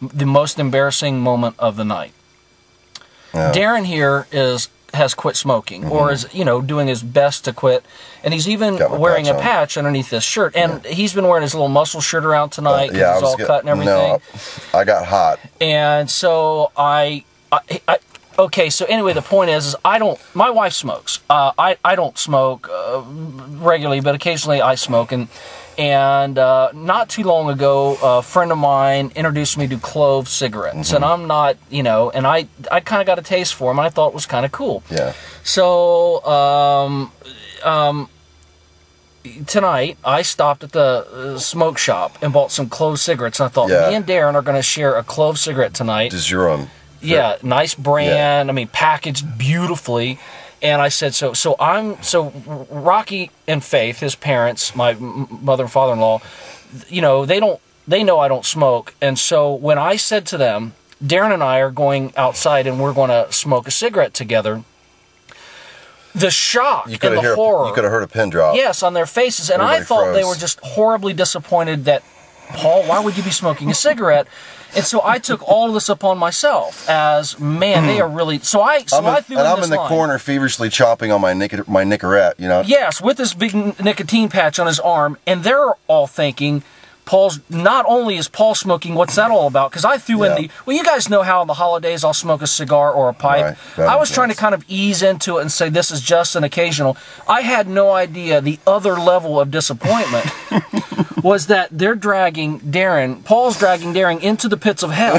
The most embarrassing moment of the night. Yeah. Darren here has quit smoking, or is, you know, doing his best to quit, and he's even wearing a patch underneath this shirt, and he's been wearing his little muscle shirt around tonight because it's all cut and everything. No, I got hot, and so okay, so anyway, the point is my wife smokes. I don't smoke regularly, but occasionally I smoke, and not too long ago, a friend of mine introduced me to clove cigarettes, and I'm not, you know, and I kind of got a taste for them, and I thought it was kind of cool. Yeah. So, tonight, I stopped at the smoke shop and bought some clove cigarettes, and I thought, me and Darren are going to share a clove cigarette tonight. Does your own? Yeah, nice brand, I mean, packaged beautifully. And I said, so Rocky and Faith, his parents, my mother and father-in-law, you know, they know I don't smoke. And so when I said to them, Darren and I are going outside and we're going to smoke a cigarette together, the shock and the horror. You could have heard a pin drop. Yes, on their faces. And I thought they were just horribly disappointed that, Paul, why would you be smoking a cigarette? And so I took all of this upon myself as, man, they are really... So I threw in this line. And I'm in the corner feverishly chopping on my Nicorette, you know? Yes, with this big nicotine patch on his arm, and they're all thinking, not only is Paul smoking, what's that all about? Because I threw in the... Well, you guys know how on the holidays I'll smoke a cigar or a pipe. Right, I was trying to kind of ease into it and say this is just an occasional. I had no idea the other level of disappointment was that they're dragging Darren, Paul's dragging Darren into the pits of hell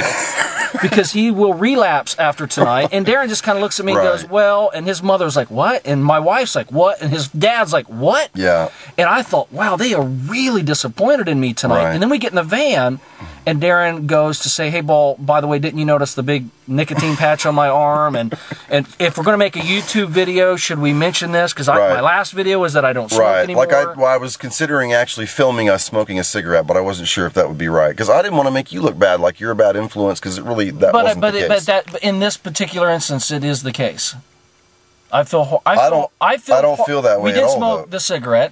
because he will relapse after tonight. And Darren just kind of looks at me and goes, well, and his mother's like, what? And my wife's like, what? And his dad's like, what? Yeah. And I thought, wow, they are really disappointed in me tonight. Right. And then we get in the van, and Darren goes to say, hey, Paul, by the way, didn't you notice the big nicotine patch on my arm? And if we're going to make a YouTube video, should we mention this? Because my last video was that I don't smoke anymore. Like I was considering actually filming us smoking a cigarette, but I wasn't sure if that would be right. Because I didn't want to make you look bad, like you're a bad influence, because it really, wasn't the case. But in this particular instance, it is the case. I don't feel that way. We did smoke the cigarette.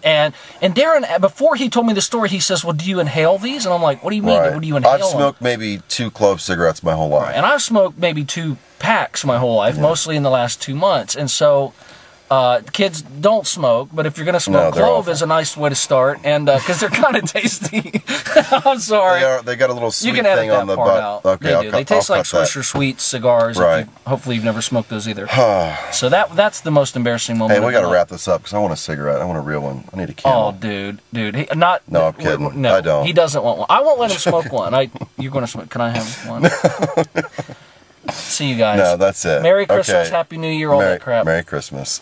And Darren, before he told me the story, he says, well, do you inhale these? And I'm like, what do you mean? What do you inhale? I've smoked maybe 2 clove cigarettes my whole life. And I've smoked maybe 2 packs my whole life, mostly in the last 2 months. And so kids don't smoke, but if you're going to smoke, clove is a nice way to start, and because they're kind of tasty. I'm sorry. They got a little sweet thing on the butt. Out. Okay, they taste like Swisher Sweet cigars. Right. Hopefully you've never smoked those either. So that's the most embarrassing moment. Hey, we got to wrap this up because I want a cigarette. I want a real one. I need a Camel. Oh, dude. No, I'm kidding. No, I don't. He doesn't want one. I won't let him smoke one. You're going to smoke. Can I have one? See you guys. No, that's it. Merry Christmas, Happy New Year, all that crap. Merry Christmas.